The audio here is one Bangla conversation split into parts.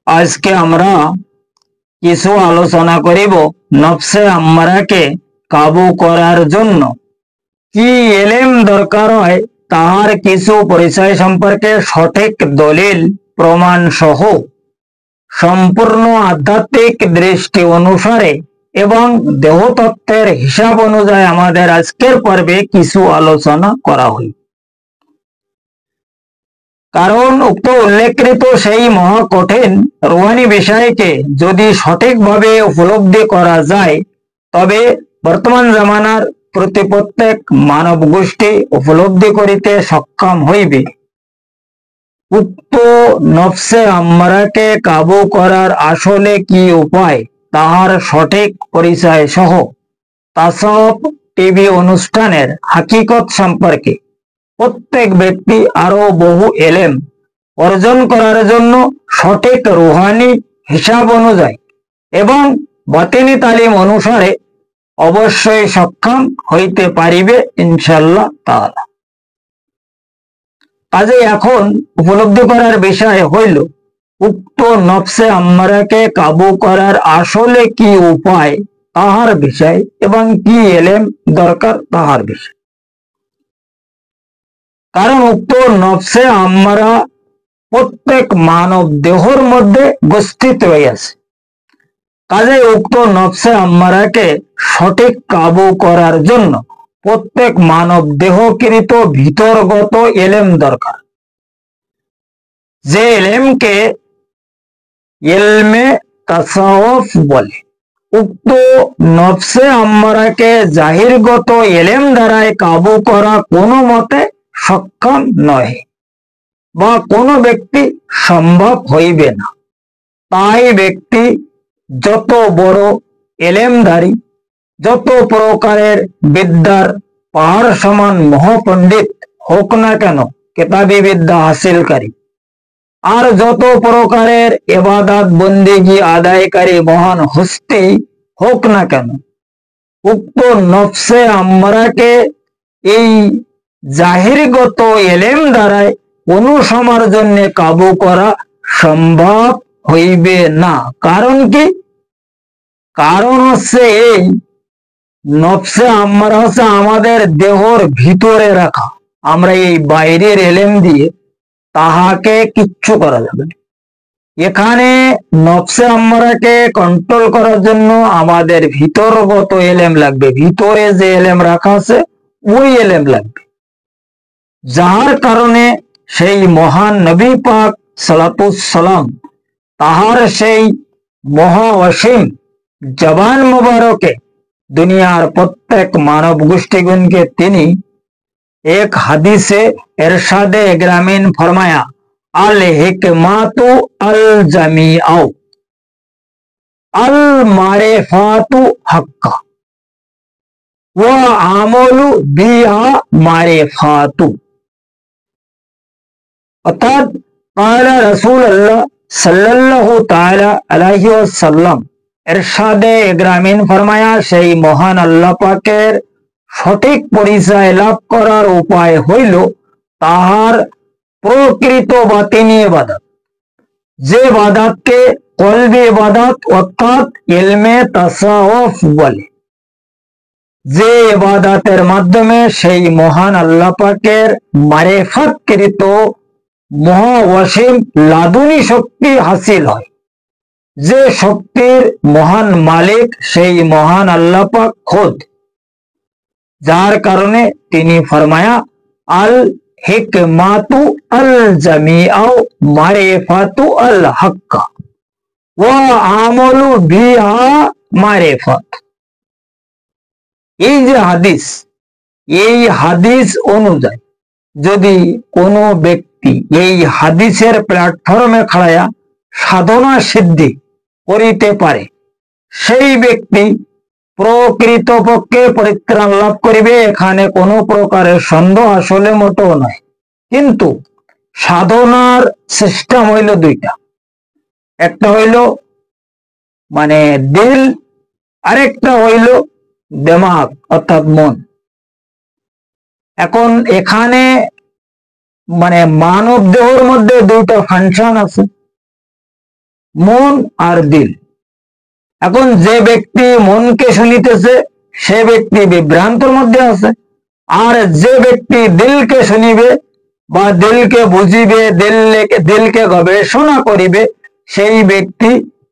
আজকে আমরা কিছু আলোচনা করিব নফসে আম্মারাকে কাবু করার জন্য কি এলেম দরকার হয় তাহার কিছু পরিচয় সম্পর্কে সঠিক দলিল প্রমাণ সহ সম্পূর্ণ আধ্যাত্মিক দৃষ্টি অনুসারে এবং দেহতত্ত্বের হিসাব অনুযায়ী আমাদের আজকের পর্বে কিছু আলোচনা করা হয়। কারণ উক্ত উল্লেখকৃত সেই মহাকঠিন রুহানি বিষয়কে যদি সঠিকভাবে উপলব্ধি করা যায় তবে বর্তমান জামানার প্রত্যেক মানব গোষ্ঠী উপলব্ধি করিতে সক্ষম হইবে। উক্ত নফসে আম্মারাকে কাবু করার আসলে কি উপায় তাহার সঠিক পরিচয় সহ তাসাউফ টিভি অনুষ্ঠানের হাকিকত সম্পর্কে প্রত্যেক ব্যক্তি আরো বহু এলেম অর্জন করার জন্য সঠিক রুহানি হিসাব অনুযায়ী এবং বাতিনি তালিম অনুসারে অবশ্যই সক্ষম হইতে পারিবে ইনশাআল্লাহ তাআলা। কাজে এখন উপলব্ধি করার বিষয় হইল উক্ত নফসে আম্মারাকে কাবু করার আসলে কি উপায় তাহার বিষয় এবং কি এলেম দরকার তাহার বিষয়। কারণ উক্ত নফসে আম্মারা প্রত্যেক মানব দেহর মধ্যে উপস্থিত হইয়াছে। কাজে উক্ত নফসে আম্মারাকে সঠিক কাবু করার জন্য প্রত্যেক মানব দেহকৃত ভিতরগত এলেম দরকার, যে এলেমকে ইলমে তাসাউফ বলে। উক্ত নফসে আম্মারাকে জাহিরগত এলেম দ্বারাই কাবু করা কোনো মতে সক্ষম নয় বা কোনো ব্যক্তি সম্ভব হইবে না। তাই ব্যক্তি যত বড় এলেমধারী, যত প্রকারের বিদ্যার পাহাড় সমান মহাপণ্ডিত হোক না কেন, কেতাবী বিদ্যা হাসিলকারী, আর যত প্রকারের ইবাদত বন্দেগী আদায়কারী মহান হস্তি হোক না কেন, উক্ত নফসে আম্মারাকে এই জাহিরগত এলেম দ্বারাই কোনো সময়ের জন্য কাবু করা সম্ভব হইবে না। কারণ কি? কারণ হচ্ছে এই নফসে আম্মারা হচ্ছে আমাদের দেহর ভিতরে রাখা। আমরা এই বাইরের এলেম দিয়ে তাহাকে কিচ্ছু করা যাবে না। এখানে নফসে আম্মারাকে কন্ট্রোল করার জন্য আমাদের ভিতরগত এলেম লাগবে, ভিতরে যে এলেম রাখা আছে ওই এলেম লাগবে, যার কারণে সেই মহান নবী পাক সালাতুস সালাম তাহার সেই মহা অসীম জবান মুবারকে দুনিয়ার প্রত্যেক মানব গোষ্ঠীগণকে তিনি এক হাদিসে এরশাদে গ্রামীণ ফরমায়া, আল হিকমাতু আল জামিআউ আল মারিফাতু হাক্কা ওয়া আমালু বিহা মারিফাতু। অর্থাৎ قال رسول الله সাল্লাল্লাহু তাআলা আলাইহি ওয়াসাল্লাম এরশাদে গ্রামীণ ফরমায়া, সেই মহান আল্লাহ পাকের সঠিক পরিচয় লাভ করার উপায় হইল তাহার প্রকৃত বাতিনি ইবাদত, যে ইবাদতকে কলবি ইবাদত অর্থাৎ ইলমে তাসাউফ বলে, যে ইবাদতের মাধ্যমে সেই মহান আল্লাহ পাকের মারিফাতকৃত মহা অসীম লাদুনী শক্তি হাসিল হয়, যে শক্তির মহান মালিক সেই মহান আল্লাহ পাক খোদ, যার কারণে তিনি ফরমায়া আল হিকমাতু আল জামিআউ মারিফাতু আল হাক্কা ওয়া আমালু বিহা মারিফাত। এই যে হাদিস, এই হাদিস অনুযায়ী যদি কোনো ব্যক্তি এই হাদিসের প্ল্যাটফর্মে খাড়ায়া সাধনা সিদ্ধি করিতে পারে, সেই ব্যক্তি প্রকৃতপক্ষে পরিত্রাণ লাভ করিবে, এখানে কোনো প্রকারের সন্দেহ আসলে মোটেও নয়। কিন্তু সাধনার সিস্টেম হইল দুইটা, একটা হইল মানে দিল, আরেকটা হইল দিমাগ অর্থাৎ মন। এখন এখানে মানে মানব দেহের মধ্যে দুইটা ফাংশন আছে, মন আর দিল। এখন যে ব্যক্তি মনকে শুনিতেছে সে ব্যক্তি বিভ্রান্তর মধ্যে আছে, আর যে ব্যক্তি দিলকে শুনিবে বা দিলকে বুঝিবে, দিলকে গবেষণা করিবে, সেই ব্যক্তি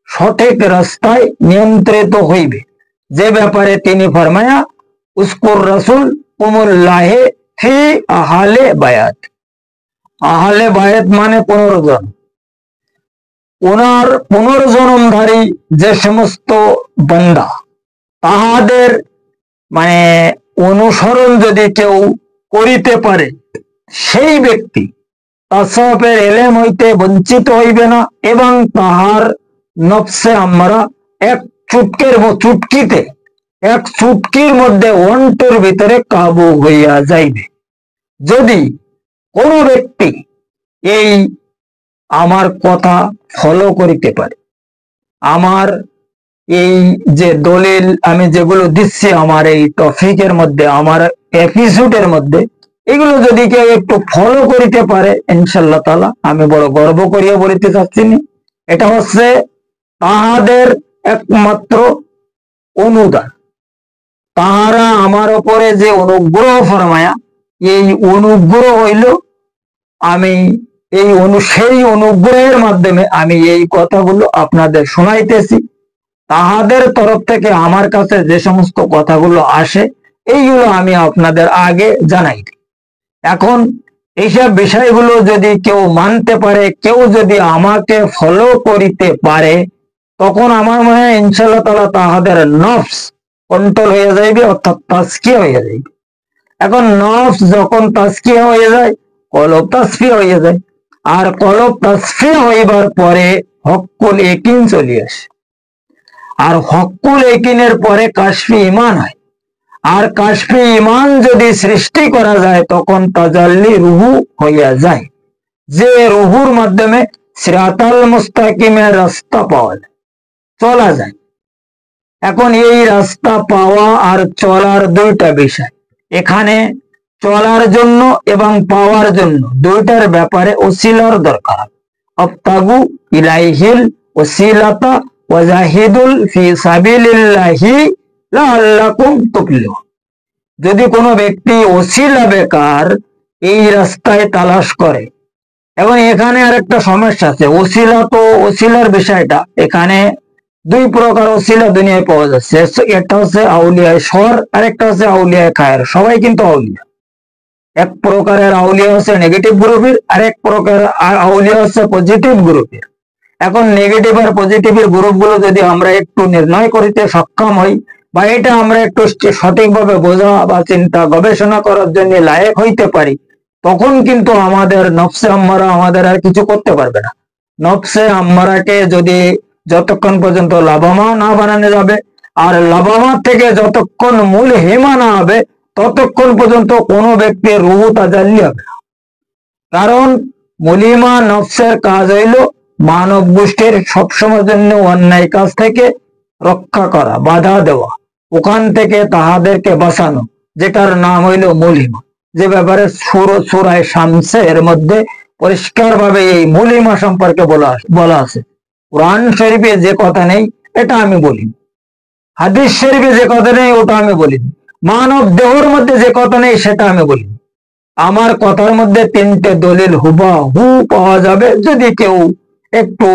সঠিক রাস্তায় নিয়ন্ত্রিত হইবে। যে ব্যাপারে তিনি ফরমায়া উস্কুর রাসূল কুমুল্লাহে ফি আহলে বায়াত। আহলে বায়াত মানে পুনর্জন। ওনার পুনর্জন্মধারী যে সমস্ত বান্দা, তাহাদের মানে অনুসরণ যদি কেউ করিতে পারে, সেই ব্যক্তি তাসাউফের ইলম হইতে বঞ্চিত হইবে না, এবং তাহার নফসে আমরা এক চুটকির মধ্যে অন্টের ভিতরে কাবু হইয়া যাইবে। যদি কোনো ব্যক্তি এই আমার কথা ফলো করিতে পারে, আমার এই যে দলিল আমি যেগুলো দিচ্ছি আমার এই টপিকের মধ্যে, আমার এপিসোডের মধ্যে, এগুলো যদি কেউ একটু ফলো করিতে পারে, ইনশাআল্লাহ তাআলা আমি বড় গর্ব করিয়া বলিতে চাচ্ছি না, এটা হচ্ছে তাহাদের একমাত্র অনুদান। তাহারা আমার উপরে যে অনুগ্রহ ফরমায়া, এই অনুগ্রহ হইল আমি সেই অনুগ্রহের মাধ্যমে আমি এই কথাগুলো আপনাদের শোনাইতেছি। তাহাদের তরফ থেকে আমার কাছে যে সমস্ত কথাগুলো আসে, এইগুলো আমি আপনাদের আগে জানাই। এখন এইসব বিষয়গুলো যদি কেউ মানতে পারে, কেউ যদি আমাকে ফলো করিতে পারে, তখন আমার মনে হয় ইনশাআল্লাহ তাআলা তাহাদের নফস কন্ট্রোল হয়ে যাইবে, অর্থাৎ তাজকিয়া হয়ে যাইবে। এখন নফস যখন তাজকিয়া হয়ে যায়, কলব তাসফিয়া হয়ে যায়, আর কলব তাসফিয়া হইবার পরে হক্কুল ইয়াকিন চলে আসে, আর হক্কুল ইয়াকিনের পরে কাশফি ঈমান হয়, আর কাশফি ঈমান যদি সৃষ্টি করা যায় তখন তাজাল্লি রুহু হইয়া যায়, যে রুহুর মাধ্যমে সিরাতাল মুস্তাকিমের রাস্তা পাওয়া যায়, চলা যায়। এখন এই রাস্তা পাওয়া আর চলার দুইটা বিষয়। এখানে চলার জন্য এবং পাওয়ার জন্য দুইটার ব্যাপারে ওসিলার দরকার। আবতাগু ইলাইহিল ওসিলাতা ওয়াজাহিদুল ফি সাবিলিল্লাহি লাআল্লাকুম তুফলিহুন। যদি কোনো ব্যক্তি ওসিলা বেকার এই রাস্তায় তালাশ করে, এবং এখানে আরেকটা সমস্যা আছে, ওসিলার বিষয়টা এখানে দুই প্রকার ওসিলা দুনিয়ায় পাওয়া যাচ্ছে। একটা হচ্ছে আউলিয়ায় সর, আর একটা হচ্ছে আউলিয়ায় খায়ের। সবাই কিন্তু আউলিয়া। এক প্রকারের আউলিয়া হচ্ছে নেগেটিভ গ্রুপের, আর এক প্রকার আউলিয়া হচ্ছে পজিটিভ গ্রুপের। এখন নেগেটিভ আর পজিটিভের গ্রুপগুলো যদি আমরা একটু নির্ণয় করিতে সক্ষম হই, বা এটা আমরা একটু সঠিকভাবে বোঝা বা চিন্তা গবেষণা করার জন্য লায়ক হইতে পারি, তখন কিন্তু আমাদের নফসে আম্মারা আমাদের আর কিছু করতে পারবে না। নফসে আম্মারাকে যদি যতক্ষণ পর্যন্ত লাভামা না বানানো যাবে, আর লাভামা থেকে যতক্ষণ মূল হেমা না হবে, ততক্ষণ পর্যন্ত কোনো ব্যক্তির রূহ তাজাল্লি হবে না। কারণ মুলিমা নফসের কাজ হইল মানব গোষ্ঠীর সবসময়ের জন্য অন্যায় কাজ থেকে রক্ষা করা, বাধা দেওয়া, ওখান থেকে তাহাদেরকে বাঁচানো, যেটার নাম হইল মুলিমা। যে ব্যাপারে সূরায়ে শামসের মধ্যে পরিষ্কার ভাবে এই মুলিমা সম্পর্কে বলা আছে। কোরআন শরীফে যে কথা নেই এটা আমি বলি, হাদিস শরীফে যে কথা নেই ওটা আমি বলি, মানব দেহর মধ্যে যে কথা নেই সেটা আমি বলি। আমার কথার মধ্যে তিনটে দলিল হুবাহু পাওয়া যাবে, যদি কেউ একটু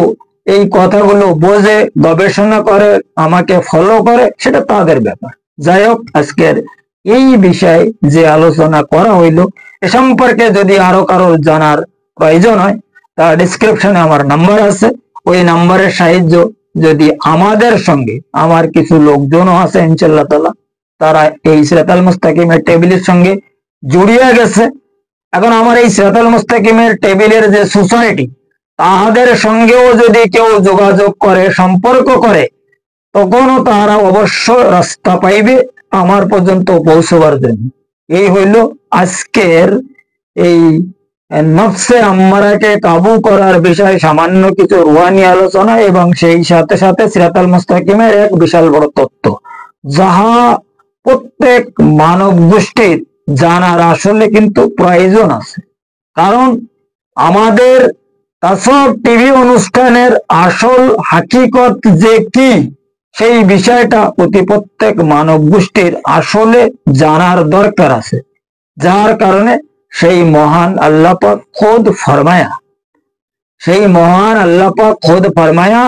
এই কথাগুলো বোঝে, গবেষণা করে, আমাকে ফলো করে, সেটা তাদের ব্যাপার। যাই হোক, আজকের এই বিষয়ে যে আলোচনা করা হইল, এ সম্পর্কে যদি আরো কারো জানার প্রয়োজন হয়, তার ডিসক্রিপশনে আমার নাম্বার আছে, ওই নাম্বারের সাহায্য যদি আমাদের সঙ্গে আমার কিছু লোকজনও আছে ইনশাআল্লাহ তাআলা, তারা এই সিরাতাল মুস্তাকিমের টেবিলের সঙ্গে জুড়িয়ে গেছে। এখন আমার এই সিরাতাল মুস্তাকিমের টেবিলের যে সোসাইটি, তাহাদের সঙ্গেও যদি কেউ যোগাযোগ করে, সম্পর্ক করে, তখনও তারা অবশ্য রাস্তা পাইবে আমার পর্যন্ত পৌঁছবার জন্য। এই হইল আজকের এই নফসে আম্মারাকে কাবু করার বিষয়ে সামান্য কিছু রুহানি আলোচনা, এবং সেই সাথে সাথে সিরাতাল মুস্তাকিমের এক বিশাল বড় তত্ত্ব, যাহা প্রত্যেক মানব গোষ্ঠীর জানার আসলে কিন্তু প্রয়োজন আছে। কারণ আমাদের তাসব টিভি অনুষ্ঠানের আসল হাকিকত যে কি, সেই বিষয়টা প্রত্যেক মানব গোষ্ঠীর আসলে জানার দরকার আছে। যার কারণে সেই মহান আল্লাহ পাক খোদ ফরমায়া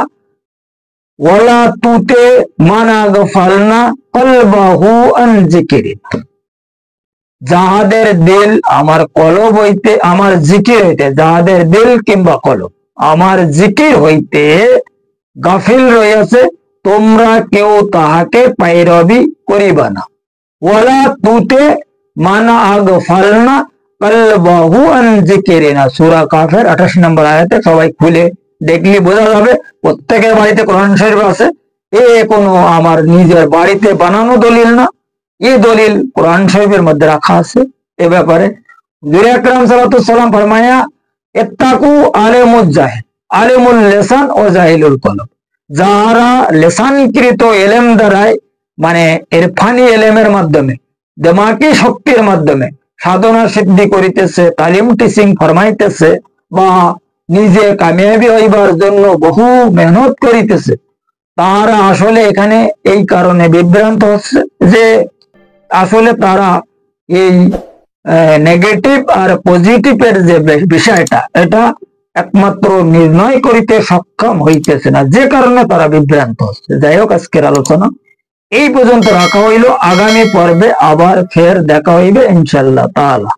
ওয়ালা তুতে মানা গফালনা কলবাহু আন যিকরিনা, যাহাদের দিল আমার কলব হইতে, আমার জিকির হইতে, যাহাদের দিল কিংবা কলব আমার জিকির হইতে গাফিল রয়েছে, তোমরা কেউ তাহাকে পাইরবি করিবা না। ওয়ালা তুতে মানা আগফালনা কলবাহু আন যিকরিনা, সূরা কাফের 28 নম্বর আয়াতে। সবাই খুলে দেখলে বোঝা যাবে, প্রত্যেকের বাড়িতে কোরআন শরীফ আছে। এ কোনো আমার নিজের বাড়িতে বানানো দলিল না, এই দলিল কোরআন শরীফের মধ্যে রাখা আছে। এ ব্যাপারে নবী আকরাম সাল্লাল্লাহু আলাইহি ওয়াসাল্লাম ফরমায়া ইত্তাকু আলিমুল জাহিল, আলিমুল লিসান ও জাহিলুল কলব, যারা লেসানকৃত এলেম দ্বারাই, মানে ইরফানি এলেমের মাধ্যমে, দিমাগী শক্তির মাধ্যমে সাধনা সিদ্ধি করিতেছে, তালিম টিচিং ফরমাইতেছে, বা নিজে কামিয়াবি হইবার জন্য বহু মেহনত করিতেছে, তারা আসলে এখানে এই কারণে বিভ্রান্ত হচ্ছে যে আসলে তারা এই নেগেটিভ আর পজিটিভের যে বিষয়টা, এটা একমাত্র নির্ণয় করিতে সক্ষম হইতেছে না, যে কারণে তারা বিভ্রান্ত হচ্ছে। যাই হোক, আজকের আলোচনা এই পর্যন্ত রাখা হইল। আগামী পর্বে আবার ফের দেখা হইবে ইনশাআল্লাহ তাআলা।